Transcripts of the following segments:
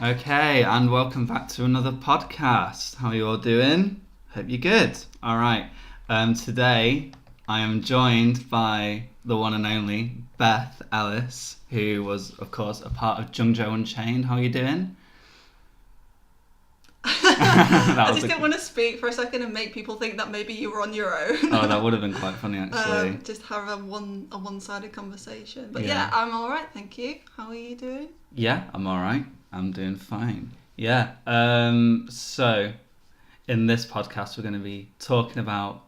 Okay, and welcome back to another podcast. How are you all doing? Hope you're good. All right. Today I am joined by the one and only Beth Ellis, who was, of course, a part of Jungjo Unchained. How are you doing? I just didn't want to speak for a second and make people think that maybe you were on your own. Oh, that would have been quite funny, actually. Just have a one-sided conversation. But yeah, I'm all right, thank you. How are you doing? Yeah, I'm all right. I'm doing fine. Yeah. So, in this podcast, we're going to be talking about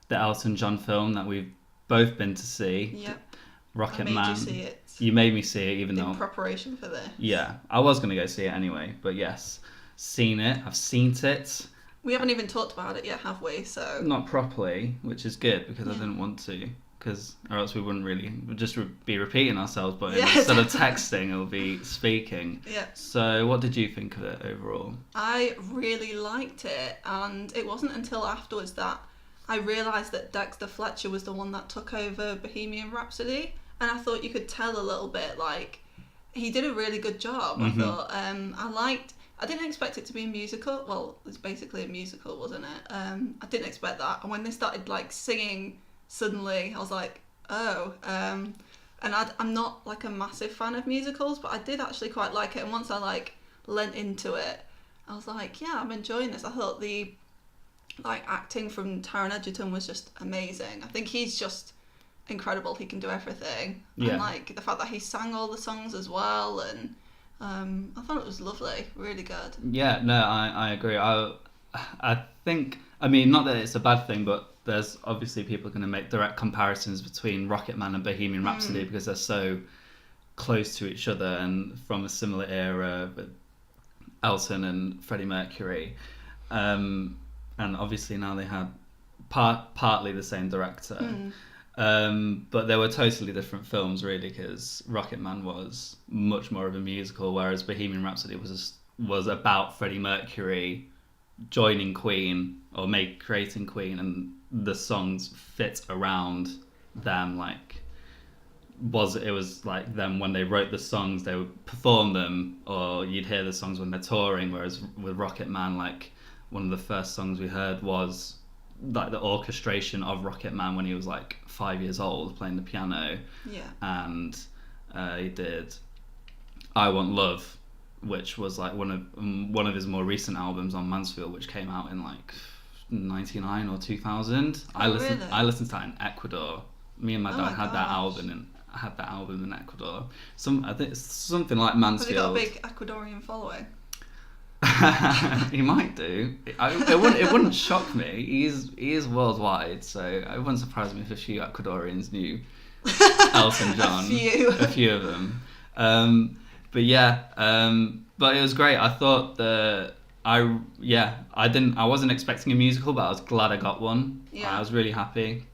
the Elton John film that we've both been to see. Yep. Rocketman. I made you see it. You made me see it, even though... In preparation for this. Yeah, I was going to go see it anyway, but yes, seen it. I've seen it. We haven't even talked about it yet, have we? So not properly, which is good because I didn't want to, or else we'd just be repeating ourselves. But instead of texting, it'll be speaking. Yeah. So, what did you think of it overall? I really liked it, and it wasn't until afterwards that I realised that Dexter Fletcher was the one that took over Bohemian Rhapsody, and I thought you could tell a little bit. Like, he did a really good job. Mm-hmm. I thought. I didn't expect it to be a musical. Well, it's basically a musical, wasn't it? I didn't expect that. And when they started like singing, suddenly I was like, oh. And I'm not like a massive fan of musicals, but I did actually quite like it. And once I like lent into it, I was like, yeah, I'm enjoying this. I thought the like acting from Taron Egerton was just amazing. I think he's just incredible. He can do everything. Yeah. And like the fact that he sang all the songs as well, and I thought it was lovely, really good. Yeah, no, I agree. I think, I mean, not that it's a bad thing, but there's obviously people going to make direct comparisons between Rocketman and Bohemian Rhapsody because they're so close to each other and from a similar era with Elton and Freddie Mercury. And obviously now they had partly the same director. But they were totally different films, really, because Rocketman was much more of a musical, whereas Bohemian Rhapsody was about Freddie Mercury joining Queen or creating Queen, and the songs fit around them. Like, it was like them when they wrote the songs, they would perform them, or you'd hear the songs when they're touring. Whereas with Rocketman, like one of the first songs we heard was like the orchestration of Rocketman when he was like 5 years old playing the piano. Yeah. And he did I Want Love, which was like one of his more recent albums on Mansfield, which came out in like 99 or 2000. I listened to that in Ecuador. Me and my dad had that album in Ecuador. I think it's something like Mansfield. Has he got a big Ecuadorian following? He might do. It wouldn't shock me. He is worldwide, so it wouldn't surprise me if a few Ecuadorians knew Elton John. A few of them. But it was great. I thought I wasn't expecting a musical, but I was glad I got one. Yeah. I was really happy.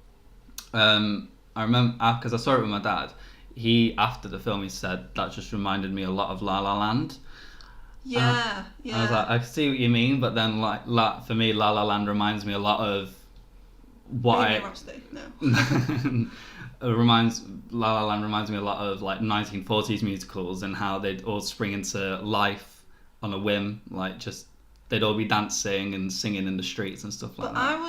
I remember because I saw it with my dad. After the film, he said that just reminded me a lot of La La Land. Yeah. I was like, I see what you mean, but then like for me, La La Land reminds me a lot of Rhapsody. No. La La Land reminds me a lot of like 1940s musicals and how they'd all spring into life on a whim, like just they'd all be dancing and singing in the streets and stuff like that. I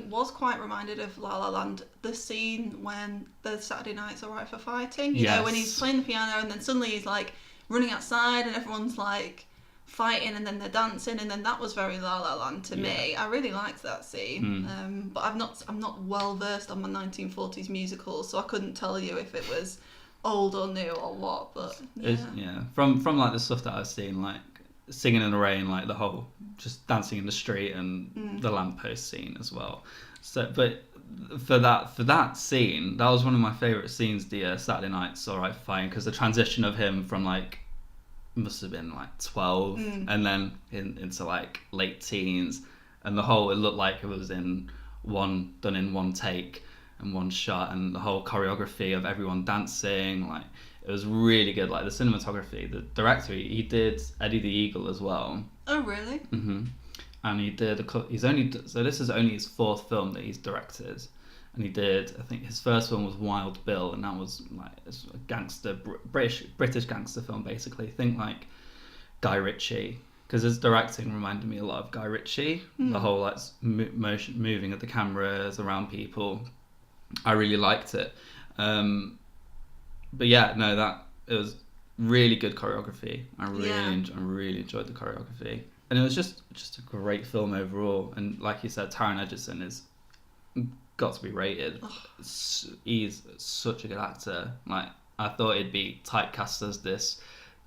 was quite reminded of La La Land, the scene when the Saturday Night's Alright for Fighting. You know, when he's playing the piano and then suddenly he's like running outside and everyone's like fighting and then they're dancing, and then that was very La La Land to me. I really liked that scene. But I'm not well versed on my 1940s musicals, so I couldn't tell you if it was old or new or what. But from like the stuff that I've seen, like Singing in the Rain, like the whole just dancing in the street and the lamppost scene as well. So, but for that scene, that was one of my favourite scenes, the Saturday Night's Alright for Fighting, because the transition of him from like must have been like 12 and then into like late teens, and it looked like it was done in one take and one shot, and the whole choreography of everyone dancing, like it was really good. Like the cinematography, the director, he did Eddie the Eagle as well. Oh really? And he did so this is only his fourth film that he's directed, and he did, I think his first film was Wild Bill, and that was like a gangster British gangster film basically. Think like Guy Ritchie, because his directing reminded me a lot of Guy Ritchie. The whole like motion, moving of the cameras around people. I really liked it. But yeah, no, it was really good choreography. I really enjoyed the choreography, and it was just a great film overall. And like you said, Taron Egerton is got to be rated. He's such a good actor. Like, I thought he'd be typecast as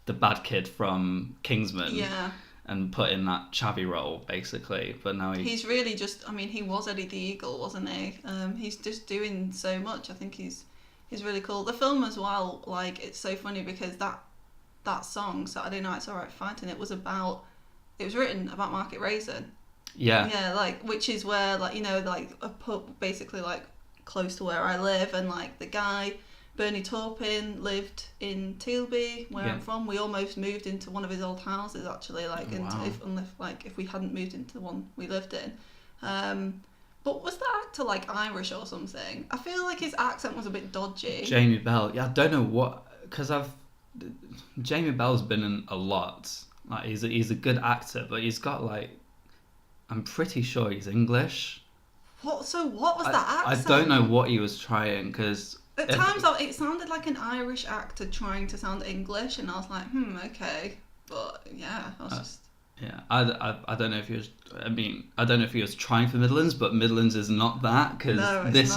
the bad kid from Kingsman. Yeah. And put in that chavvy role, basically. But now he's really just... I mean, he was Eddie the Eagle, wasn't he? He's just doing so much. I think he's really cool. The film as well, like, it's so funny because that song, Saturday Night's Alright Fighting, it was written about Market Raisin. Yeah. Yeah, like, which is where, like, you know, like, a pub basically, like, close to where I live, and, like, the guy... Bernie Taupin lived in Tealby, where I'm from. We almost moved into one of his old houses, actually. Like, if we hadn't moved into the one we lived in. But was the actor like Irish or something? I feel like his accent was a bit dodgy. Jamie Bell. Yeah, I don't know what, because Jamie Bell's been in a lot. Like, he's a good actor, but he's got like, I'm pretty sure he's English. What? So what was that accent? I don't know what he was trying, because. At times, it sounded like an Irish actor trying to sound English, and I was like, okay. But yeah, I was just... Yeah, I don't know if he was... I mean, I don't know if he was trying for Midlands, but Midlands is not that, because this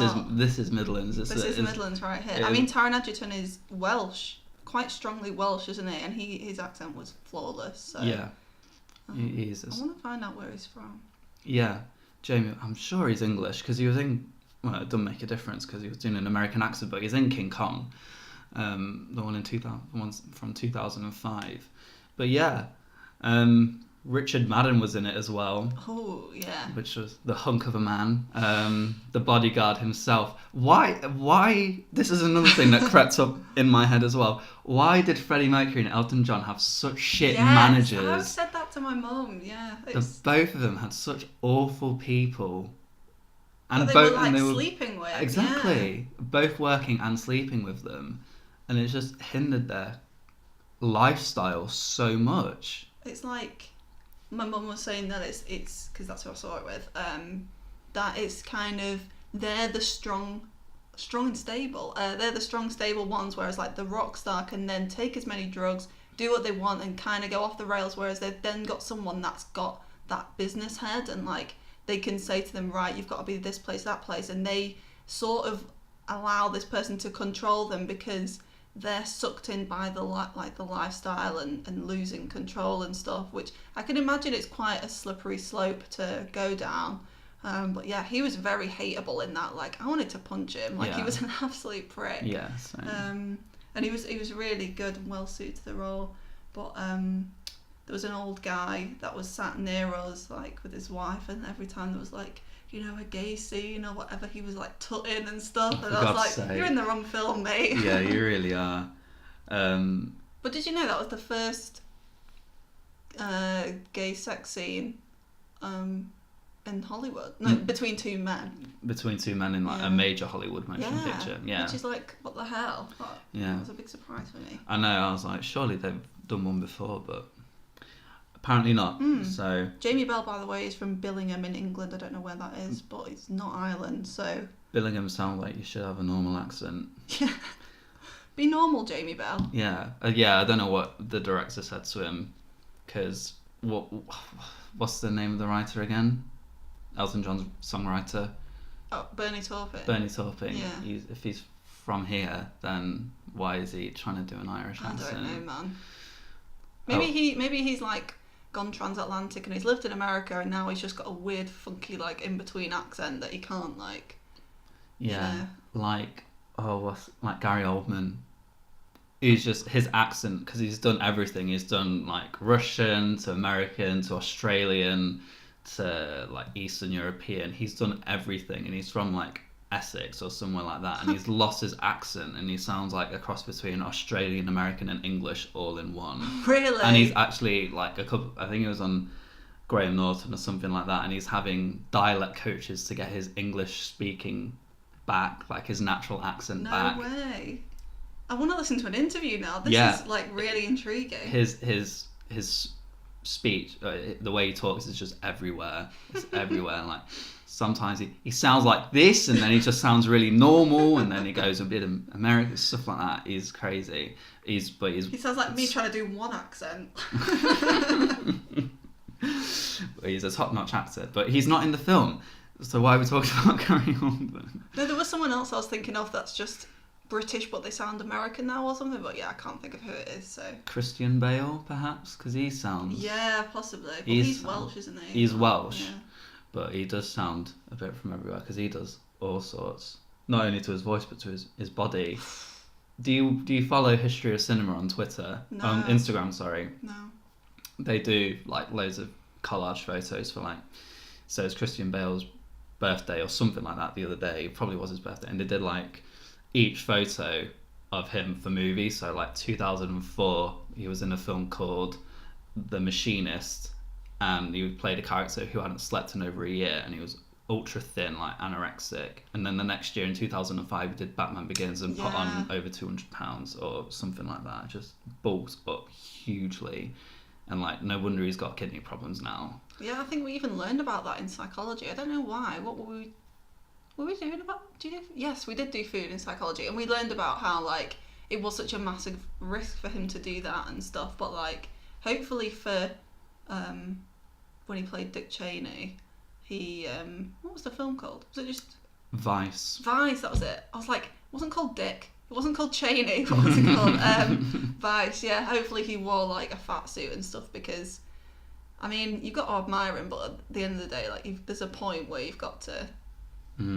is Midlands. This is Midlands right here. I mean, Taron Egerton is Welsh, quite strongly Welsh, isn't he? And his accent was flawless. So. Yeah, he is. I want to find out where he's from. Yeah, Jamie, I'm sure he's English, because he was in... Well, it doesn't make a difference because he was doing an American accent, but he's in King Kong, the one from 2005. But yeah, Richard Madden was in it as well. Oh yeah, which was the hunk of a man, the bodyguard himself. Why? This is another thing that crept up in my head as well. Why did Freddie Mercury and Elton John have such shit managers? I've said that to my mum. Yeah, both of them had such awful people. And they were sleeping with. Exactly. Yeah. Both working and sleeping with them. And it just hindered their lifestyle so much. It's like, my mum was saying that it's because that's who I saw it with, that it's kind of, they're the strong and stable. They're the strong, stable ones, whereas like the rock star can then take as many drugs, do what they want and kind of go off the rails, whereas they've then got someone that's got that business head and like, they can say to them, right, you've got to be this place, that place, and they sort of allow this person to control them because they're sucked in by the lifestyle and losing control and stuff, which I can imagine it's quite a slippery slope to go down. But yeah, he was very hateable in that. Like, I wanted to punch him. Like, he was an absolute prick. Yeah. Same. And he was really good and well suited to the role. But there was an old guy that was sat near us, like, with his wife, and every time there was, like, you know, a gay scene or whatever, he was, like, tutting and stuff, and I was like, you're in the wrong film, mate. Yeah, you really are. But did you know that was the first gay sex scene in Hollywood? No, between two men. Between two men in, like, a major Hollywood motion picture. Yeah. Which is like, what the hell? That was a big surprise for me. I know, I was like, surely they've done one before, but... Apparently not. So Jamie Bell, by the way, is from Billingham in England. I don't know where that is, but it's not Ireland. So Billingham sounds like you should have a normal accent. Yeah, be normal, Jamie Bell. Yeah, yeah. I don't know what the director said to him, because what's the name of the writer again? Elton John's songwriter. Oh, Bernie Taupin. Bernie Taupin. Yeah. If he's from here, then why is he trying to do an Irish accent? I don't know, man. Maybe he's like gone transatlantic and he's lived in America and now he's just got a weird, funky, like, in-between accent that he can't, like... Yeah, like Gary Oldman. He's just, his accent, because he's done everything. He's done, like, Russian to American to Australian to, like, Eastern European. He's done everything, and he's from, like, Essex or somewhere like that, and he's lost his accent, and he sounds like a cross between Australian, American, and English all in one. Really? And he's actually like I think it was on Graham Norton or something like that, and he's having dialect coaches to get his English speaking back, like his natural accent back. No way. I want to listen to an interview now. This is like really intriguing. His his speech, the way he talks is just everywhere. It's everywhere. And, like, sometimes he sounds like this, and then he just sounds really normal, and then he goes a bit American, stuff like that. He's crazy. He sounds like me trying to do one accent. He's a top-notch actor, but he's not in the film. So why are we talking about carrying on? No, there was someone else I was thinking of that's just British, but they sound American now or something. But yeah, I can't think of who it is. So Christian Bale, perhaps, because he sounds. Yeah, possibly. But he's Welsh, isn't he? He's Welsh, yeah. But he does sound a bit from everywhere because he does all sorts, not only to his voice but to his body. Do you follow History of Cinema on Twitter? No. On Instagram, sorry. No. They do like loads of collage photos for like. So it's Christian Bale's birthday or something like that the other day. It probably was his birthday, and they did like each photo of him for movies. So like 2004, he was in a film called The Machinist, and he played a character who hadn't slept in over a year, and he was ultra thin, like anorexic. And then the next year in 2005, he did Batman Begins and put on over 200 pounds or something like that. Just bulked up hugely, and like no wonder he's got kidney problems now. Yeah, I think we even learned about that in psychology. I don't know why. What were we doing about? Yes, we did do food in psychology, and we learned about how like it was such a massive risk for him to do that and stuff. But like, hopefully for when he played Dick Cheney, he what was the film called? Was it just Vice? Vice, that was it. I was like, it wasn't called Dick. It wasn't called Cheney. What was it called? Vice. Yeah. Hopefully he wore like a fat suit and stuff, because I mean, you've got to admire him, but at the end of the day, like there's a point where you've got to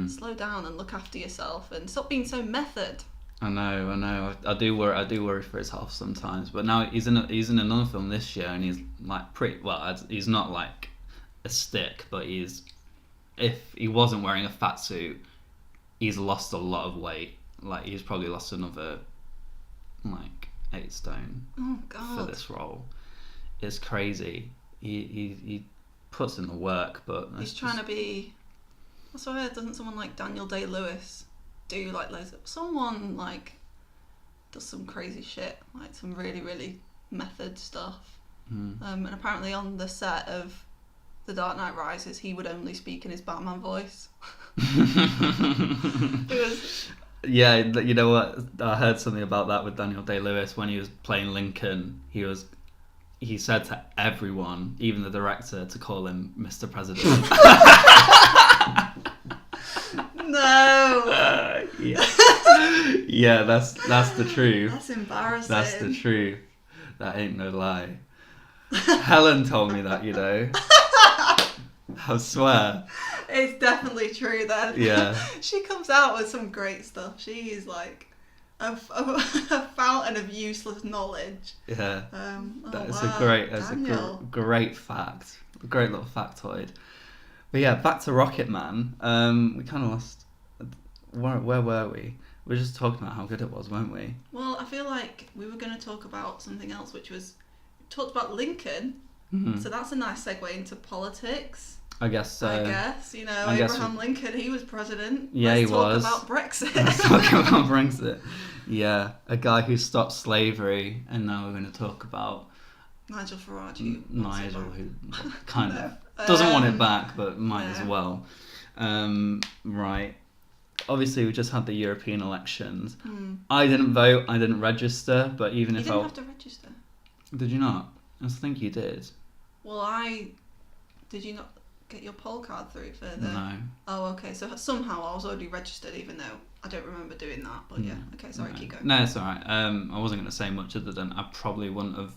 slow down and look after yourself and stop being so method. I know. I do worry for his health sometimes. But now he's in another film this year, and he's like pretty well. He's not like a stick, but if he wasn't wearing a fat suit, he's lost a lot of weight. Like he's probably lost another like 8 stone. Oh God. For this role. It's crazy. He puts in the work, but he's trying to be. Also, I heard, doesn't someone like Daniel Day-Lewis do like loads of, someone like does some crazy shit, like some really really method stuff. And apparently on the set of The Dark Knight Rises, he would only speak in his Batman voice. It was. Yeah, you know what? I heard something about that with Daniel Day-Lewis when he was playing Lincoln. He said to everyone, even the director, to call him Mr. President. No. Yeah, that's the truth. That's embarrassing. That's the truth. That ain't no lie. Helen told me that, you know. I swear. It's definitely true then. Yeah. She comes out with some great stuff. She is like a fountain of useless knowledge. Yeah. That's a great fact. A great little factoid. But yeah, back to Rocketman. We kind of lost. Where were we? We were just talking about how good it was, weren't we? Well, I feel like we were going to talk about something else, which was talked about Lincoln. So that's a nice segue into politics. I guess so. Abraham Lincoln, he was president. Yeah, Let's he was. Talk about Brexit. Let's talk about Brexit. Yeah, a guy who stopped slavery, and now we're going to talk about Nigel Farage. Nigel, who kind of doesn't want it back, but might as well. Right. Obviously, we just had the European elections. I didn't vote. I didn't register. But even if you didn't have to register. Did you not? I think you did. Well, did you not get your poll card through for the? No. Oh, okay. So somehow I was already registered, even though I don't remember doing that. But yeah. Okay. Sorry. No. Keep going. No, it's all right. I wasn't going to say much other than I probably would have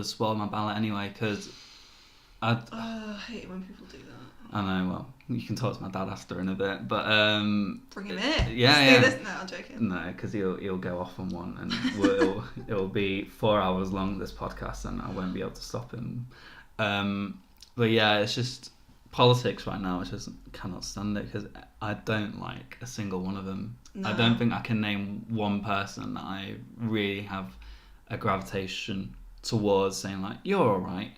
spoiled my ballot anyway, because I hate it when people do that. I know. Well, you can talk to my dad after in a bit, but bring him in. Yeah. Let's do this. No, I'm joking. No, because he'll go off on one, and it'll be 4 hours long, this podcast, and I won't be able to stop him. But yeah, it's just politics right now. I just cannot stand it because I don't like a single one of them. No. I don't think I can name one person that I really have a gravitation towards saying like, you're all right.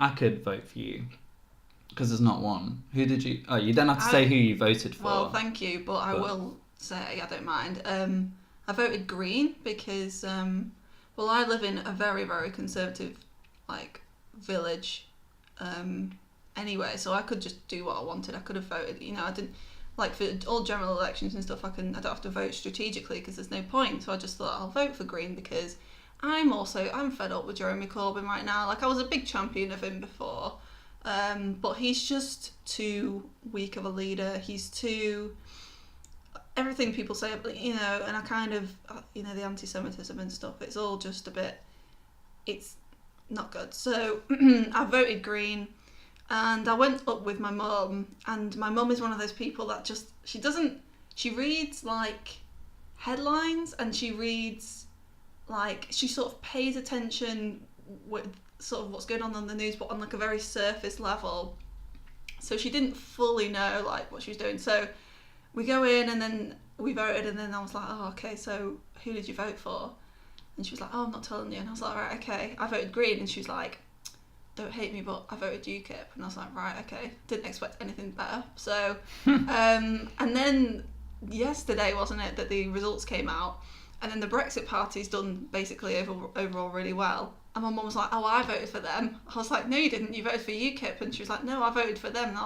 I could vote for you. Because there's not one. Who did you... Oh, you don't have to say who you voted for. Well, thank you, but I will say, I don't mind. I voted Green because Well, I live in a very, very conservative, like, village anyway, so I could just do what I wanted. I could have voted, you know, I didn't, like, for all general elections and stuff, I don't have to vote strategically because there's no point, so I just thought I'll vote for Green because I'm fed up with Jeremy Corbyn right now. Like, I was a big champion of him before, but he's just too weak of a leader. He's too... Everything people say, you know, and I kind of, you know, the anti-Semitism and stuff, it's all just a bit... It's not good. So, I voted Green, and I went up with my mum, and my mum is one of those people that just... She reads, like, headlines, and she reads... Like, she sort of pays attention with sort of what's going on the news, but on, like, a very surface level. So she didn't fully know, like, what she was doing. So we go in, and then we voted, and then I was like, oh, okay, so who did you vote for? And she was like, oh, I'm not telling you. And I was like, right, okay. I voted Green. And she was like, don't hate me, but I voted UKIP. And I was like, right, okay. Didn't expect anything better. So, and then yesterday, wasn't it, that the results came out? And then the Brexit Party's done basically overall really well. And my mum was like, oh, I voted for them. I was like, no, you didn't. You voted for UKIP. And she was like, no, I voted for them. And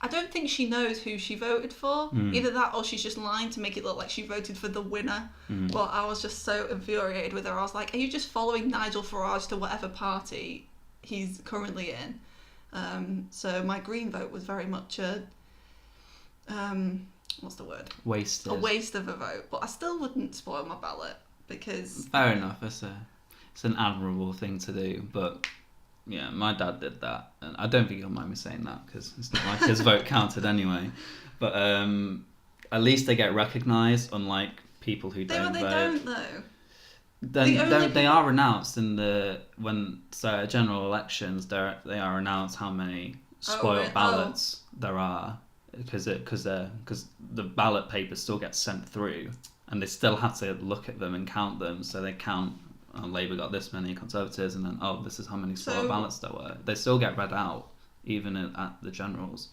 I don't think she knows who she voted for. Either that or she's just lying to make it look like she voted for the winner. But I was just so infuriated with her. I was like, are you just following Nigel Farage to whatever party he's currently in? So my Green vote was very much a... what's the word? Wasted. A waste of a vote. But I still wouldn't spoil my ballot because... Fair enough. It's an admirable thing to do. But yeah, my dad did that. And I don't think he'll mind me saying that because it's not like his vote counted anyway. But at least they get recognised, unlike people who don't vote. They don't, though. They are announced in general elections. They are announced how many spoiled ballots there are. Because the ballot papers still get sent through, and they still have to look at them and count them. So they count, Labour got this many, Conservatives, and then this is how many spoiled ballots there were. They still get read out, even at the generals.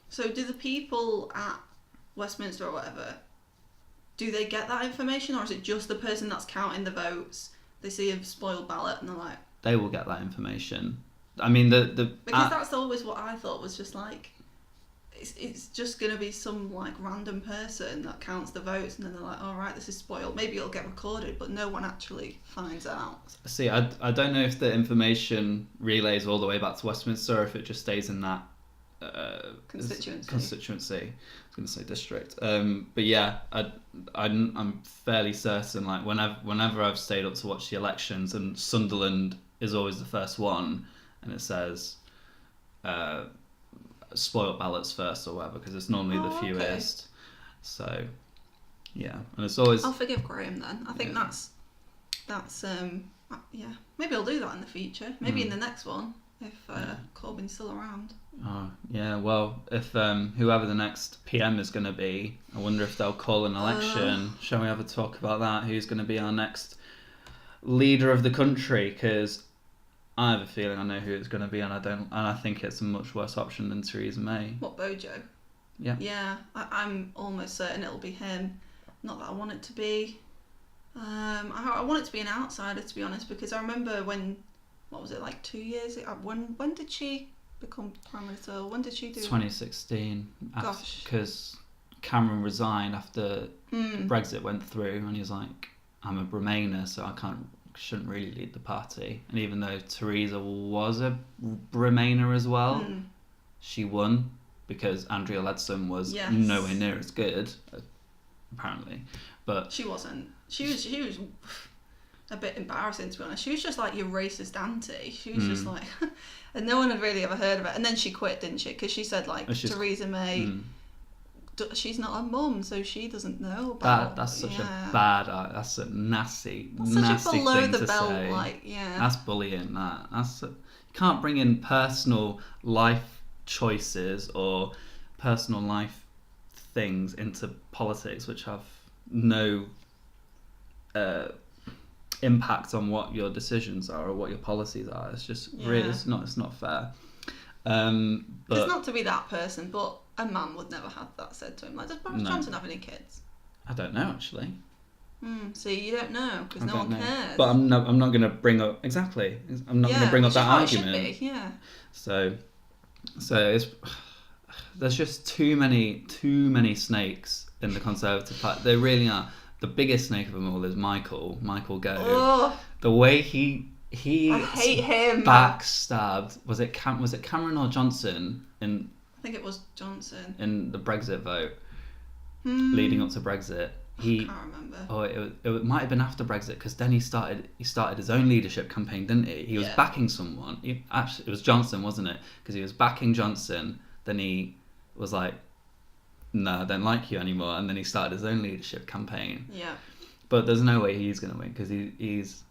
So do the people at Westminster or whatever, do they get that information, or is it just the person that's counting the votes? They see a spoiled ballot and they're like... They will get that information. I mean, because that's always what I thought was just like... It's just going to be some, like, random person that counts the votes, and then they're like, all right, this is spoiled. Maybe it'll get recorded, but no one actually finds out. See, I don't know if the information relays all the way back to Westminster, or if it just stays in that constituency. I was going to say district. But yeah, I'm fairly certain, like, whenever I've stayed up to watch the elections, and Sunderland is always the first one, and it says... spoiled ballots first or whatever, because it's normally the fewest. Okay. So yeah, and it's always... I'll forgive Graham then. I think that's yeah, maybe I'll do that in the future, maybe in the next one if Corbyn's still around. Oh yeah, well, if whoever the next PM is going to be, I wonder if they'll call an election. Shall we have a talk about that? Who's going to be our next leader of the country? Because I have a feeling I know who it's going to be, and I think it's a much worse option than Theresa May. What, Bojo? Yeah. Yeah, I'm almost certain it'll be him. Not that I want it to be. I want it to be an outsider, to be honest, because I remember what was it, like 2 years ago? When did she become Prime Minister? When did she do 2016. Gosh. Because Cameron resigned after Brexit went through, and he was like, I'm a Remainer, so I shouldn't really lead the party. And even though Theresa was a Remainer as well, she won because Andrea Leadsom was nowhere near as good, apparently. But she wasn't. She was a bit embarrassing, to be honest. She was just like your racist auntie. She was just like, and no one had really ever heard of it. And then she quit, didn't she? Because she said like Theresa May. She's not a mum, so she doesn't know about that's such a bad, that's a nasty such a below thing the to belt, say. like, That's bullying. You can't bring in personal life choices or personal life things into politics which have no impact on what your decisions are or what your policies are. It's just really, it's not fair. But it's not to be that person, but a man would never have that said to him. Like, does Boris Johnson have any kids? I don't know, actually. See, you don't know because I no don't one know. cares. But I'm not going to bring up exactly. I'm not going to bring up which that is how it argument. should be, yeah. So it's there's just too many snakes in the Conservative Party. There really are. The biggest snake of them all is Michael Gove. Oh, The way he I hate him. backstabbed was it Cameron or Johnson I think it was Johnson in the Brexit vote leading up to Brexit. I can't remember. Oh, it might have been after Brexit because then he started his own leadership campaign, didn't he? He was backing someone. Actually, it was Johnson, wasn't it? Because he was backing Johnson. Then he was like, "No, I don't like you anymore," and then he started his own leadership campaign. Yeah. But there's no way he's going to win because he's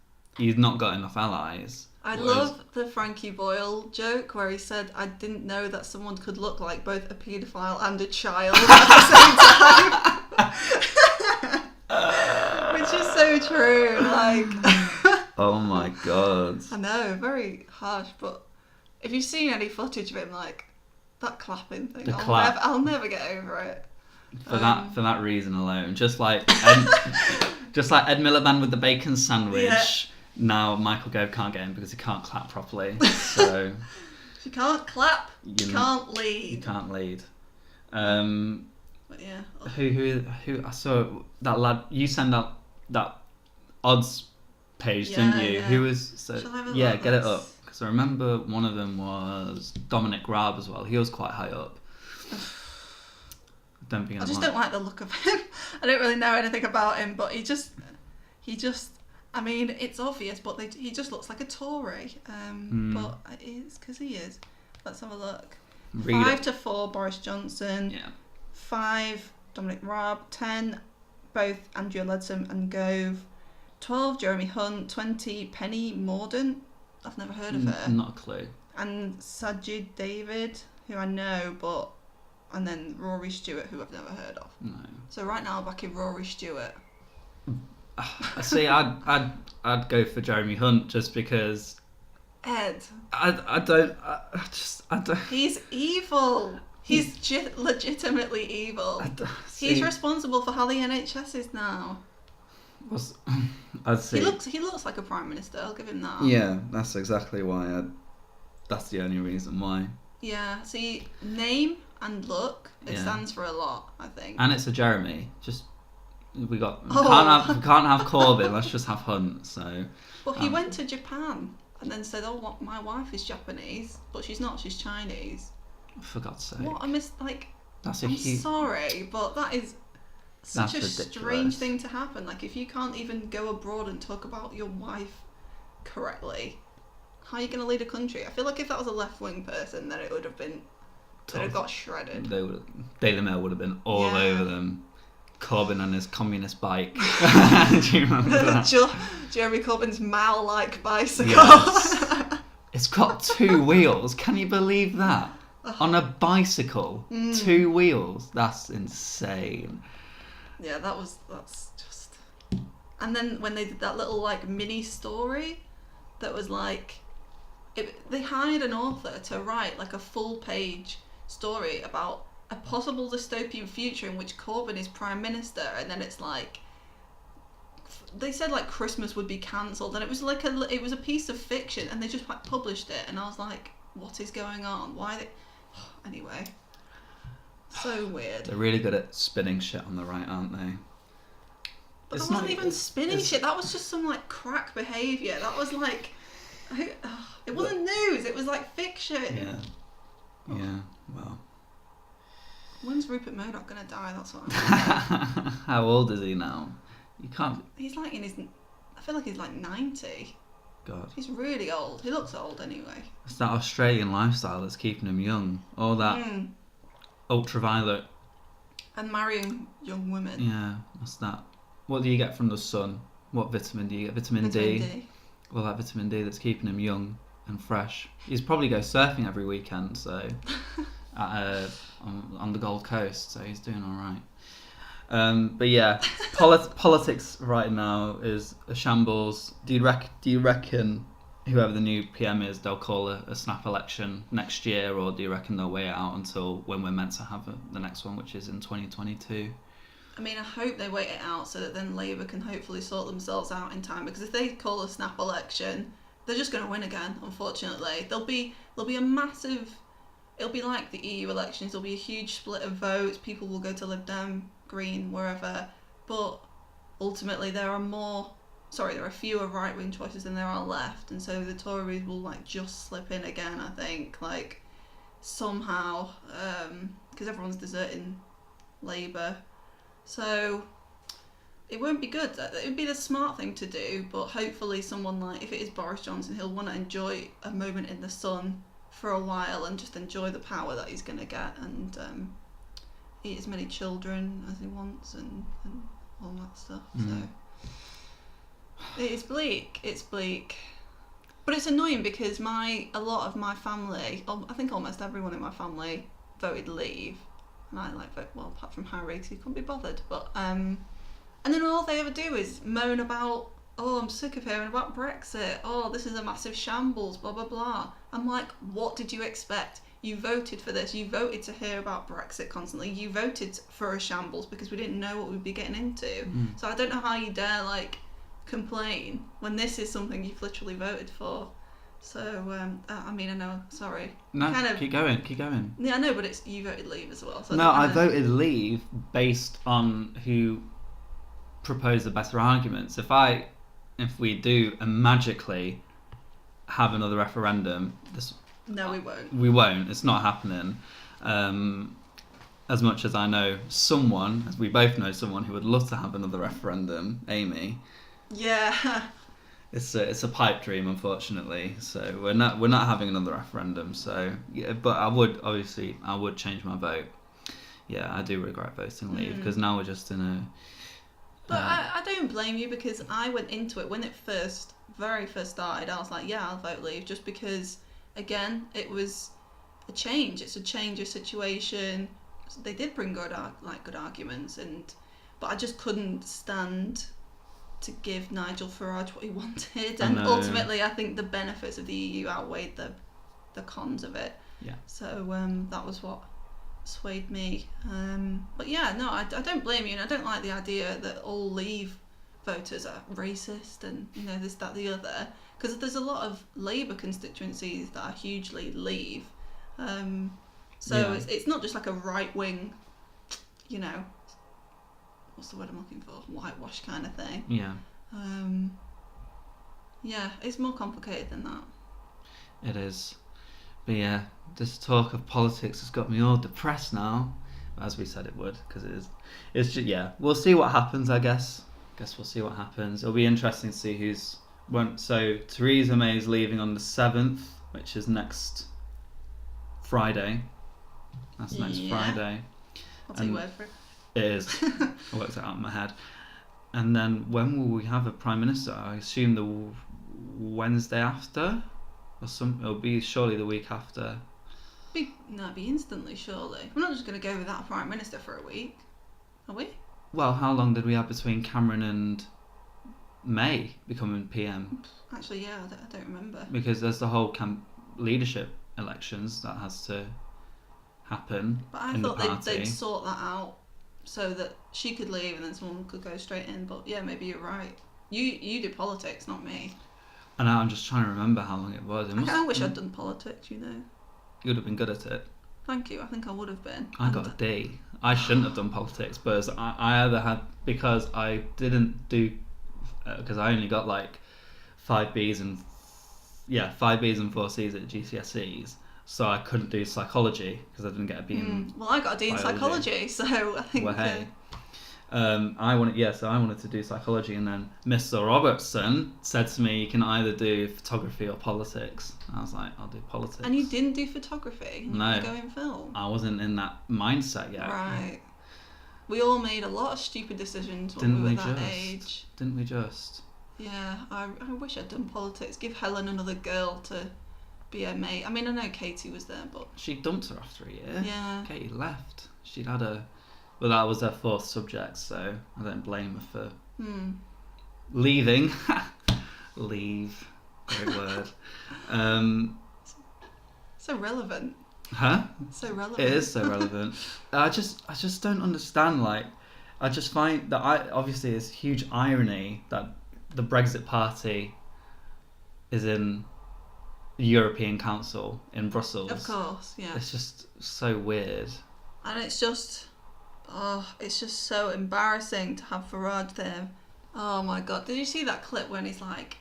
not got enough allies. I love the Frankie Boyle joke where he said, "I didn't know that someone could look like both a paedophile and a child at the same time." Which is so true. Like, oh my god. I know, very harsh. But if you've seen any footage of him, like that clapping thing, I'll never get over it. For that reason alone, just like Ed Miliband with the bacon sandwich. Yeah. Now Michael Gove can't get in because he can't clap properly. So if you can't clap, you can't lead. You can't lead. But yeah. Who I saw that lad. You send out that odds page, didn't you? Yeah. Who was Shall I have a yeah? look? Get it up because I remember one of them was Dominic Raab as well. He was quite high up. I just don't like the look of him. I don't really know anything about him, but he just. I mean, it's obvious, but he just looks like a Tory. But it is because he is. Let's have a look. 5-4 Boris Johnson. Yeah. 5 Dominic Raab. 10 both Andrea Leadsom and Gove. 12 Jeremy Hunt. 20 Penny Mordaunt. I've never heard of her. Not a clue. And Sajid David, who I know, but. And then Rory Stewart, who I've never heard of. No. So right now I'm backing Rory Stewart. See, I'd go for Jeremy Hunt just because. Ed. I don't. He's evil. He's legitimately evil. He's responsible for how the NHS is now. I'd say He looks like a prime minister. I'll give him that. Yeah, that's exactly why. That's the only reason why. Yeah. See, name and look. It stands for a lot, I think. And it's a Jeremy. We can't have Corbyn. Let's just have Hunt. So. Well, he went to Japan and then said, "Oh, my wife is Japanese, but she's not. She's Chinese." For God's sake. What I miss, like. I'm sorry, but that is such a ridiculous. strange thing to happen. Like, if you can't even go abroad and talk about your wife correctly, how are you going to lead a country? I feel like if that was a left-wing person, then it would have been. They'd have got shredded. Daily Mail would have been all over them. Corbyn on his communist bike. Do you remember that? Jeremy Corbyn's Mao-like bicycle. Yes. It's got 2 wheels. Can you believe that? On a bicycle, 2 wheels. That's insane. Yeah, that's just. And then when they did that little like mini story, that was like, they hired an author to write like a full page story about a possible dystopian future in which Corbyn is prime minister, and then it's like they said like Christmas would be cancelled, and it was like it was a piece of fiction, and they just like published it, and I was like, what is going on? Why they? Anyway, so weird. They're really good at spinning shit on the right, aren't they? But that wasn't even spinning shit. That was just some like crack behaviour. That was like, it wasn't news. It was like fiction. Yeah. Yeah. Well. When's Rupert Murdoch gonna die? That's what I'm How old is he now? You can't. He's like in his. I feel like he's like 90. God. He's really old. He looks old anyway. It's that Australian lifestyle that's keeping him young. All that ultraviolet. And marrying young women. Yeah. What's that? What do you get from the sun? What vitamin do you get? Vitamin D. Well, that vitamin D that's keeping him young and fresh. He's probably go surfing every weekend, so on the Gold Coast, so he's doing all right. But yeah, politics right now is a shambles. Do you reckon whoever the new PM is, they'll call a snap election next year, or do you reckon they'll wait it out until when we're meant to have the next one, which is in 2022? I mean, I hope they wait it out so that then Labour can hopefully sort themselves out in time. Because if they call a snap election, they're just going to win again. Unfortunately, there'll be a massive. It'll be like the EU elections. There'll be a huge split of votes. People will go to Lib Dem, Green, wherever. But ultimately, there are fewer right-wing choices than there are left, and so the Tories will like just slip in again. I think like somehow because everyone's deserting Labour, so it won't be good. It would be the smart thing to do, but hopefully someone like if it is Boris Johnson, he'll want to enjoy a moment in the sun for a while and just enjoy the power that he's going to get and eat as many children as he wants and all that stuff. So it's bleak, but it's annoying because a lot of my family, I think almost everyone in my family voted Leave, and I apart from Harry because he couldn't be bothered, but and then all they ever do is moan about, oh, I'm sick of hearing about Brexit, oh, this is a massive shambles, blah blah blah. I'm like, what did you expect? You voted for this. You voted to hear about Brexit constantly. You voted for a shambles because we didn't know what we'd be getting into. So I don't know how you dare complain when this is something you've literally voted for. So I mean, I know, sorry. No, keep going. Yeah, I know, but you voted Leave as well. So I voted Leave based on who proposed the better arguments. If we do magically have another referendum, no, we won't. We won't. It's not happening. As much as I know someone, as we both know someone who would love to have another referendum, Amy. Yeah. It's a pipe dream, unfortunately. So we're not having another referendum. So yeah, but I would change my vote. Yeah, I do regret voting Leave because now we're just in a. But I don't blame you because I went into it when it very first started. I was like, yeah, I'll vote Leave just because, again, it was a change. It's a change of situation. They did bring good arguments, but I just couldn't stand to give Nigel Farage what he wanted. And ultimately, I think the benefits of the EU outweighed the cons of it. Yeah. So that was what swayed me. But yeah, no, I don't blame you, and I don't like the idea that all Leave voters are racist and this, that, the other, because there's a lot of Labour constituencies that are hugely Leave. It's not just like a right wing, what's the word I'm looking for? Whitewash kind of thing. Yeah. Yeah, it's more complicated than that. It is. But yeah, this talk of politics has got me all depressed now, as we said it would, because it is. It's just, yeah, we'll see what happens, I guess. We'll see what happens. It'll be interesting to see who's. So Theresa May is leaving on the 7th, which is next Friday. That's next Friday. I'll take your word for it. It is. I worked it out in my head. And then when will we have a Prime Minister? I assume the Wednesday after? It'll be surely the week after. It'd be instantly, surely. We're not just going to go without a Prime Minister for a week, are we? Well, how long did we have between Cameron and May becoming PM? Actually, yeah, I don't remember. Because there's the whole leadership elections that has to happen. But I thought they'd sort that out so that she could leave and then someone could go straight in. But yeah, maybe you're right. You did politics, not me. And I'm just trying to remember how long it was. I wish I'd done politics, You would have been good at it. Thank you. I think I would have been. I got a D. I shouldn't have done politics, but I either had, because I didn't do, because I only got 5 Bs and 4 Cs at GCSEs, so I couldn't do psychology because I didn't get a B in. Well, I got a D in psychology, so I think. Well, hey. I wanted to do psychology, and then Mr. Robertson said to me, you can either do photography or politics. I was like, I'll do politics. And you didn't do photography? No. You were going film? I wasn't in that mindset yet. Right. We all made a lot of stupid decisions when we were that age. Didn't we just? Yeah, I wish I'd done politics. Give Helen another girl to be her mate. I mean, I know Katie was there, but... She dumped her after a year. Yeah. Katie left. She'd had a... Well, that was her 4th subject, so I don't blame her for leaving. Leave. Great word. So relevant. Huh? So relevant. It is so relevant. I just don't understand, I just find that obviously it's huge irony that the Brexit Party is in the European Council in Brussels. Of course, yeah. It's just so weird. And it's just so embarrassing to have Farage there. Oh my god, did you see that clip when he's like,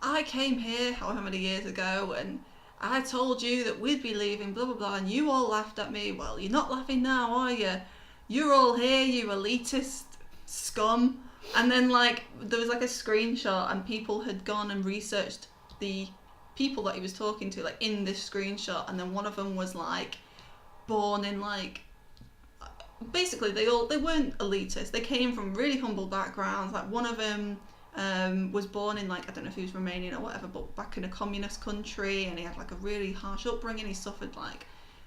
I came here however many years ago and I told you that we'd be leaving, blah blah blah, and you all laughed at me. Well, you're not laughing now, are you? You're all here, you elitist scum. And then like there was like a screenshot and people had gone and researched the people that he was talking to, like in this screenshot, and then one of them was like born in like, basically they weren't elitist, they came from really humble backgrounds. Like one of them was born in like, I don't know if he was Romanian or whatever, but back in a communist country, and he had like a really harsh upbringing. He suffered like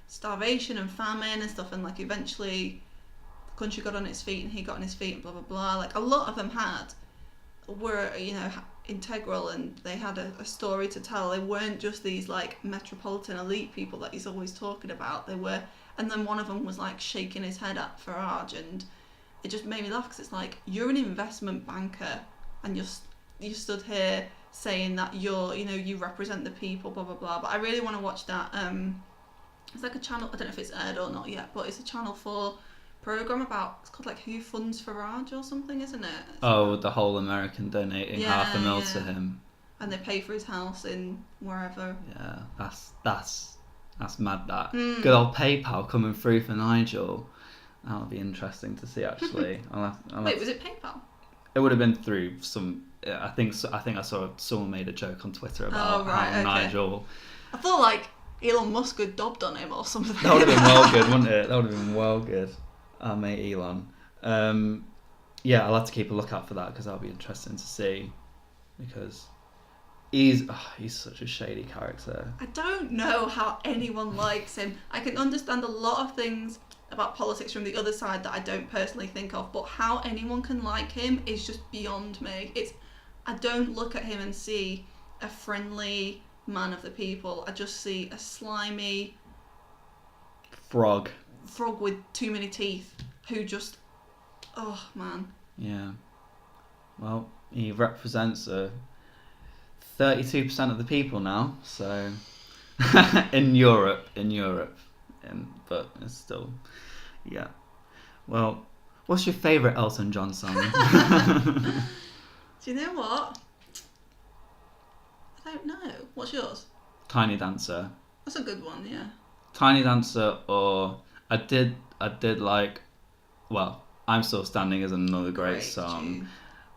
starvation and famine and stuff, and like eventually the country got on its feet and he got on his feet and blah blah blah. Like a lot of them were, you know, integral, and they had a story to tell. They weren't just these like metropolitan elite people that he's always talking about. They were. And then one of them was like shaking his head at Farage, and it just made me laugh because it's like, you're an investment banker and you stood here saying that you represent the people, blah blah blah. But I really want to watch that. It's like a channel, I don't know if it's aired or not yet, but it's a Channel 4 program about, it's called like Who Funds Farage or something, isn't it? The whole American donating $500,000 to him, and they pay for his house in wherever. Yeah, that's mad. That good old PayPal coming through for Nigel. That'll be interesting to see. Actually, Wait, was it PayPal? It would have been through some. I think I saw someone made a joke on Twitter about how Nigel. I thought like Elon Musk had dobbed on him or something. That would have been well good, wouldn't it? That would have been well good. Our mate Elon. Yeah, I'll have to keep a lookout for that because that'll be interesting to see. Because he's such a shady character. I don't know how anyone likes him. I can understand a lot of things about politics from the other side that I don't personally think of, but how anyone can like him is just beyond me. I don't look at him and see a friendly man of the people. I just see a slimy frog with too many teeth who just, oh man. Yeah. Well, he represents 32% of the people now, so in Europe, but it's still, yeah. Well, what's your favourite Elton John song? Do you know what? I don't know. What's yours? Tiny Dancer. That's a good one, yeah. Tiny Dancer, or I did like, well, I'm Still Standing is another great song. Tune.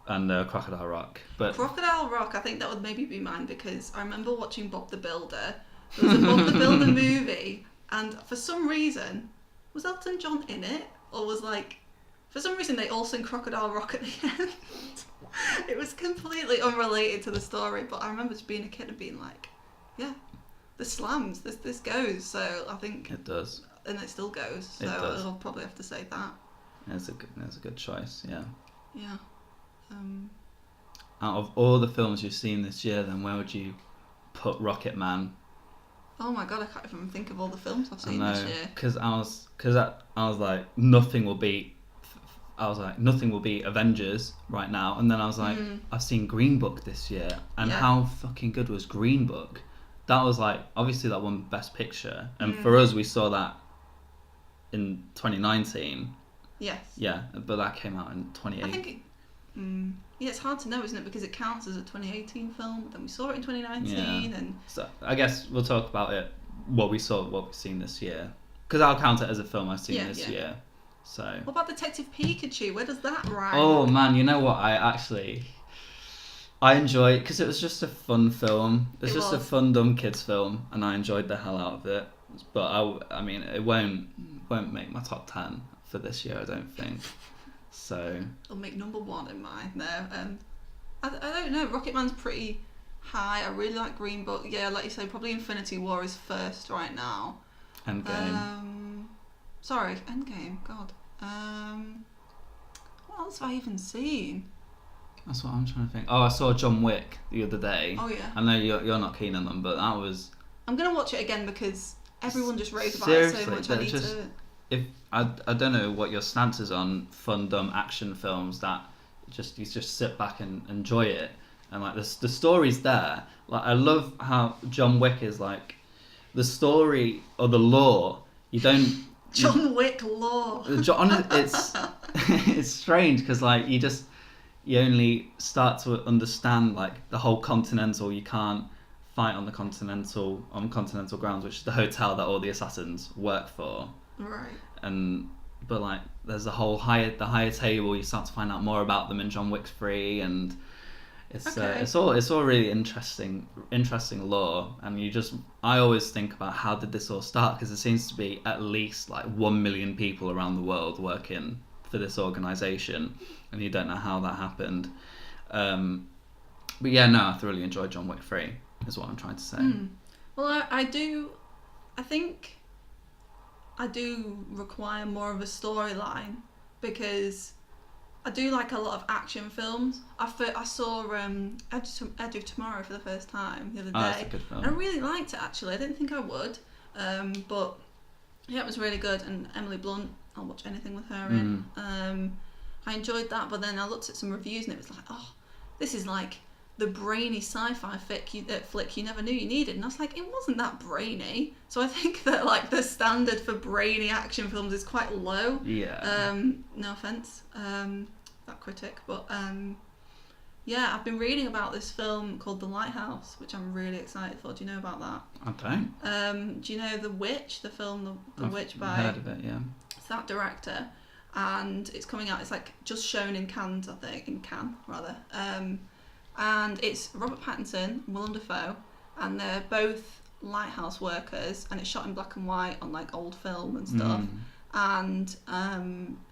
And Crocodile Rock. But Crocodile Rock, I think that would maybe be mine because I remember watching Bob the Builder. There was a Bob the Builder movie, and for some reason, was Elton John in it? Or was like, for some reason they all sing Crocodile Rock at the end. It was completely unrelated to the story, but I remember just being a kid and being like, yeah, this slams, this goes. So I think it does. And it still goes, so I'll probably have to say that. That's a good choice, yeah. Yeah. Out of all the films you've seen this year, then where would you put Rocketman? Oh my god, I can't even think of all the films I've seen this year. Because I was like, nothing will beat Avengers right now, and then I was like, I've seen Green Book this year, and how fucking good was Green Book? That was like, obviously that won Best Picture, and for us we saw that in 2019. Yes. Yeah, but that came out in 2018. I think yeah, it's hard to know, isn't it? Because it counts as a 2018 film, but then we saw it in 2019, and so I guess we'll talk about it. What we've seen this year, because I'll count it as a film I've seen this year. So. What about Detective Pikachu? Where does that rank? Oh man, you know what? I enjoyed, because it was just a fun film. It's just a fun dumb kids film, and I enjoyed the hell out of it. But I mean, it won't make my top 10 for this year, I don't think. So it'll make number 1 in mine now. I don't know. Rocketman's pretty high. I really like Green Book. Yeah, like you say, probably Infinity War is first right now. Endgame. Sorry, Endgame. God. What else have I even seen? That's what I'm trying to think. Oh, I saw John Wick the other day. Oh yeah. I know you're not keen on them, but that was. I'm gonna watch it again because everyone just raved about it so much. I need to. if I don't know what your stance is on fun, dumb action films that you just sit back and enjoy it, and like the story's there. Like I love how John Wick is like the story or the lore. You don't John Wick lore. It's it's strange because like you only start to understand like the whole Continental. You can't fight on Continental grounds, which is the hotel that all the assassins work for. Right. But like there's the higher table. You start to find out more about them in John Wick 3, and it's all really interesting lore. And I always think about how did this all start, because there seems to be at least like 1 million people around the world working for this organization, and you don't know how that happened. But yeah, no, I thoroughly enjoyed John Wick 3 is what I'm trying to say. Well, I think I do require more of a storyline, because I do like a lot of action films. I saw Edge of Tomorrow for the first time the other day. That's a good film. And I really liked it, actually. I didn't think I would, but yeah, it was really good. And Emily Blunt, I'll watch anything with her in. I enjoyed that, but then I looked at some reviews and it was like, oh, this is like the brainy sci-fi flick you never knew you needed. And I was like, it wasn't that brainy. So I think that like the standard for brainy action films is quite low. Yeah. No offense, that critic, but yeah, I've been reading about this film called The Lighthouse, which I'm really excited for. Do you know about that? I don't. Do you know The Witch, the film The Witch by? I've heard of it, yeah. It's that director, and it's coming out. It's like just shown in Cannes, I think, in Cannes rather. And it's Robert Pattinson, Willem Dafoe, and they're both lighthouse workers, and it's shot in black and white on like old film and stuff. And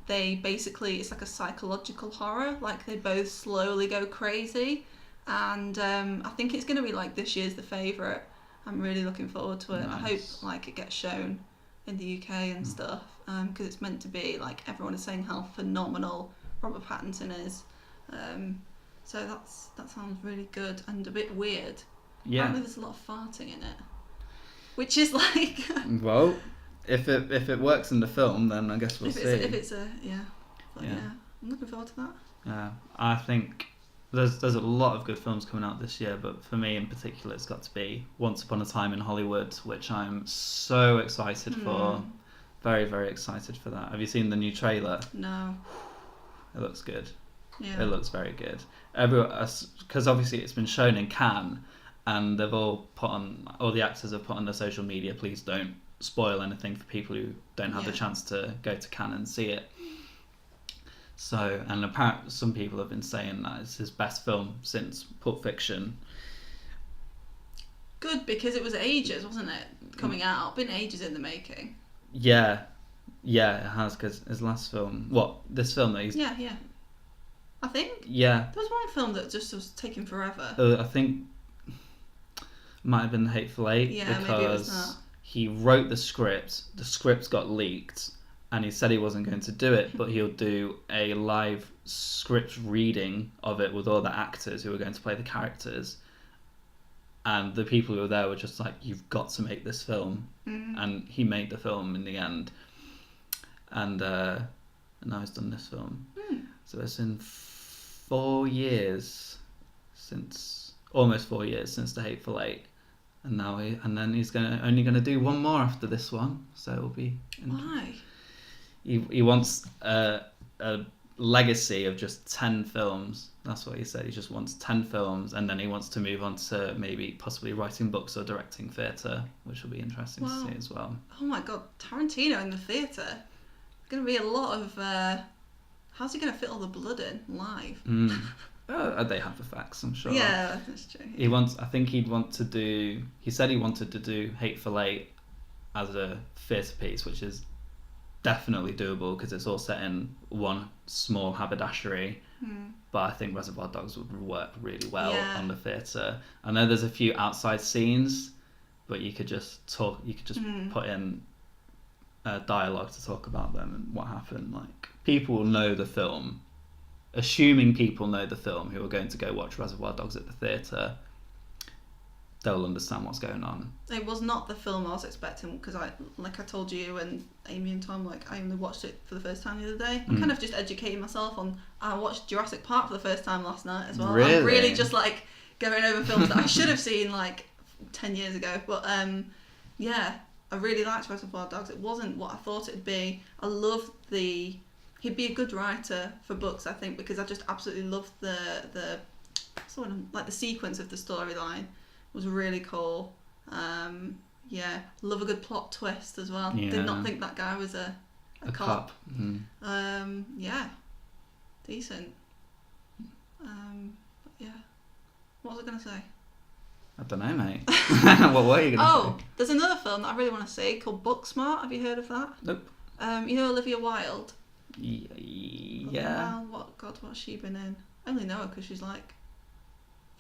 they basically, it's like a psychological horror, like they both slowly go crazy, and I think it's going to be like this year's The Favourite. I'm really looking forward to it. Nice. I hope like it gets shown in the UK and stuff, because it's meant to be like, everyone is saying how phenomenal Robert Pattinson is. So that sounds really good and a bit weird. Yeah. Apparently there's a lot of farting in it, which is like well, if it works in the film, then I guess we'll see. If it's a but yeah, I'm looking forward to that. Yeah, I think there's a lot of good films coming out this year, but for me in particular, it's got to be Once Upon a Time in Hollywood, which I'm so excited for. Very, very excited for that. Have you seen the new trailer? No. It looks good. Yeah. It looks very good. Because obviously it's been shown in Cannes, and they've all the actors have put on their social media, please don't spoil anything for people who don't have the chance to go to Cannes and see it. So, and apparently some people have been saying that it's his best film since Pulp Fiction. Good, because it was ages, wasn't it, coming out? Been ages in the making. Yeah, it has, because his last film, this film that he's... Yeah. I think. Yeah. There was one film that just was taking forever. I think might have been Hateful Eight. Yeah, because maybe it was that. He wrote the script got leaked, and he said he wasn't going to do it, but he'll do a live script reading of it with all the actors who are going to play the characters. And the people who were there were just like, you've got to make this film. And he made the film in the end. And now he's done this film. So it's been 4 years almost 4 years since The Hateful Eight. And then he's only gonna do one more after this one. So it'll be... Why? He wants a legacy of just 10 films. That's what he said. He just wants 10 films, and then he wants to move on to maybe possibly writing books or directing theatre, which will be interesting to see as well. Oh my god, Tarantino in the theatre. There's going to be a lot of... how's he going to fit all the blood in live? They have the facts, I'm sure. Yeah, that's true. He said he wanted to do Hateful Eight as a theatre piece, which is definitely doable because it's all set in one small haberdashery. But I think Reservoir Dogs would work really well on the theatre. I know there's a few outside scenes, but you could just put in dialogue to talk about them and what happened. Like, people will know the film, assuming people know the film who are going to go watch Reservoir Dogs at the theatre. they'll understand what's going on. It was not the film I was expecting, because I told you and Amy and Tom, I only watched it for the first time the other day. I'm kind of just educating myself on. I watched Jurassic Park for the first time last night as well. Really? I'm really just going over films that I should have seen 10 years ago. But yeah, I really liked Reservoir Dogs. It wasn't what I thought it'd be. I loved he'd be a good writer for books, I think, because I just absolutely loved the sequence of the storyline. Was really cool. Yeah, love a good plot twist as well. Yeah. Did not think that guy was a cop. Mm-hmm. Yeah, decent. But yeah, what was I going to say? I don't know, mate. What were you going to say? There's another film that I really want to see called Booksmart. Have you heard of that? Nope. You know Olivia Wilde? Yeah. What's she been in? I only know her because she's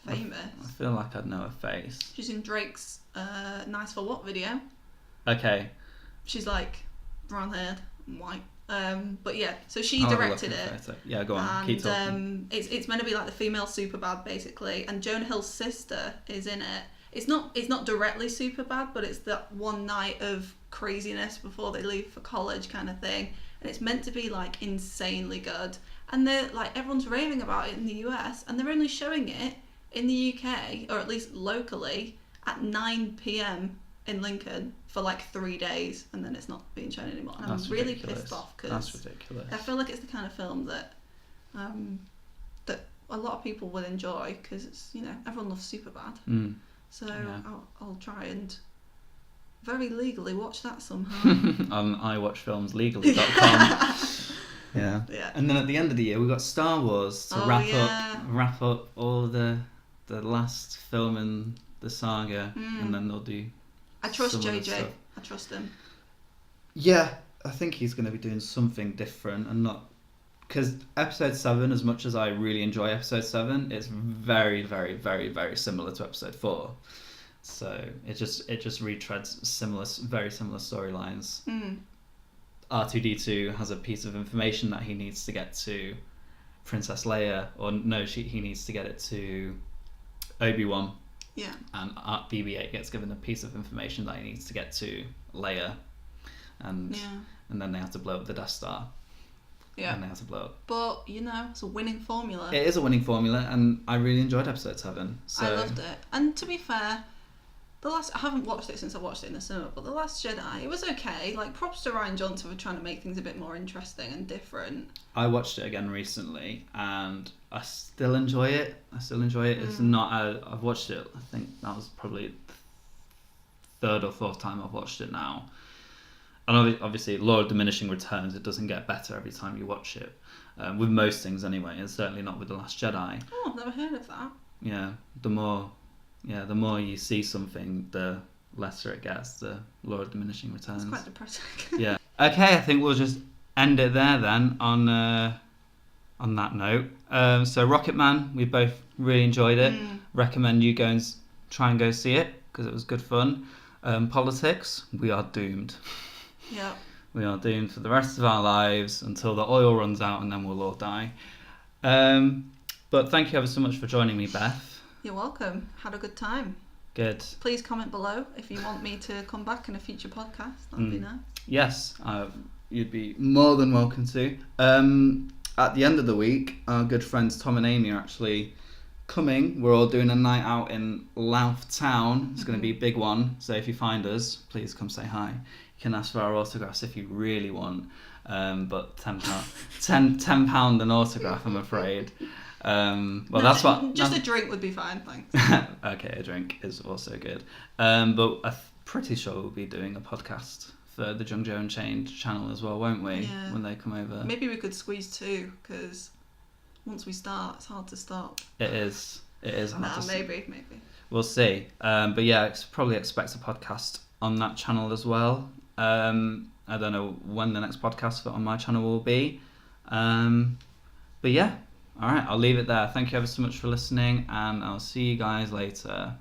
famous. I feel like I'd know her face. She's in Drake's Nice for What video. Okay. She's brown haired and white. But yeah, so she directed it. Yeah, go on. Keep talking. It's meant to be the female Superbad basically, and Jonah Hill's sister is in it. It's not directly Superbad, but it's that one night of craziness before they leave for college kind of thing, and it's meant to be insanely good. And they're everyone's raving about it in the US, and they're only showing it in the UK, or at least locally, at 9 p.m. in Lincoln for 3 days, and then it's not being shown anymore. And That's I'm really ridiculous. pissed off because That's ridiculous. I feel like it's the kind of film that that a lot of people would enjoy, because it's everyone loves Superbad. Mm. So Yeah. I'll try and very legally watch that somehow. On iwatchfilmslegally.com. Yeah. Yeah. And then at the end of the year, we've got Star Wars to wrap up all the last film in the saga, and then they'll do. I trust some other JJ. stuff. I trust him. Yeah, I think he's going to be doing something different, and not because Episode 7, as much as I really enjoy Episode 7, it's very, very, very, very similar to Episode 4. So it just retreads very similar storylines. R2D2 has a piece of information that he needs to get to Princess Leia, or no, he needs to get it to Obi-Wan. Yeah. And BB-8 gets given a piece of information that he needs to get to Leia, and then they have to blow up the Death Star. Yeah. And they have to blow up. But it's a winning formula. It is a winning formula, and I really enjoyed Episode 7. So. I loved it. And to be fair, I haven't watched it since I watched it in the cinema, but The Last Jedi, it was okay. Props to Rian Johnson for trying to make things a bit more interesting and different. I watched it again recently, and I still enjoy it. It's not. I've watched it. I think that was probably the third or fourth time I've watched it now. And obviously, law of diminishing returns. It doesn't get better every time you watch it. With most things, anyway, and certainly not with The Last Jedi. Oh, I've never heard of that. Yeah, the more you see something, the lesser it gets. The law of diminishing returns. It's quite depressing. Yeah. Okay, I think we'll just end it there then. On that note, so Rocketman, we both really enjoyed it. Recommend you go and try and go see it because it was good fun. Politics, we are doomed. Yeah. We are doomed for the rest of our lives until the oil runs out, and then we'll all die. But thank you ever so much for joining me, Beth. You're welcome. Had a good time. Good. Please comment below if you want me to come back in a future podcast. That'd be nice. Yes, you'd be more than welcome to. At the end of the week, our good friends Tom and Amy are actually coming. We're all doing a night out in Louth Town. It's going to be a big one. So if you find us, please come say hi. You can ask for our autographs if you really want. But £10 an autograph, I'm afraid. That's what. Just a drink would be fine, thanks. Okay, a drink is also good. But I'm pretty sure we'll be doing a podcast for the Jung Jo and Change channel as well, won't we? Yeah. When they come over. Maybe we could squeeze 2, because once we start, it's hard to stop. It is hard to maybe. We'll see. But yeah, probably expect a podcast on that channel as well. I don't know when the next podcast on my channel will be. But yeah, all right, I'll leave it there. Thank you ever so much for listening, and I'll see you guys later.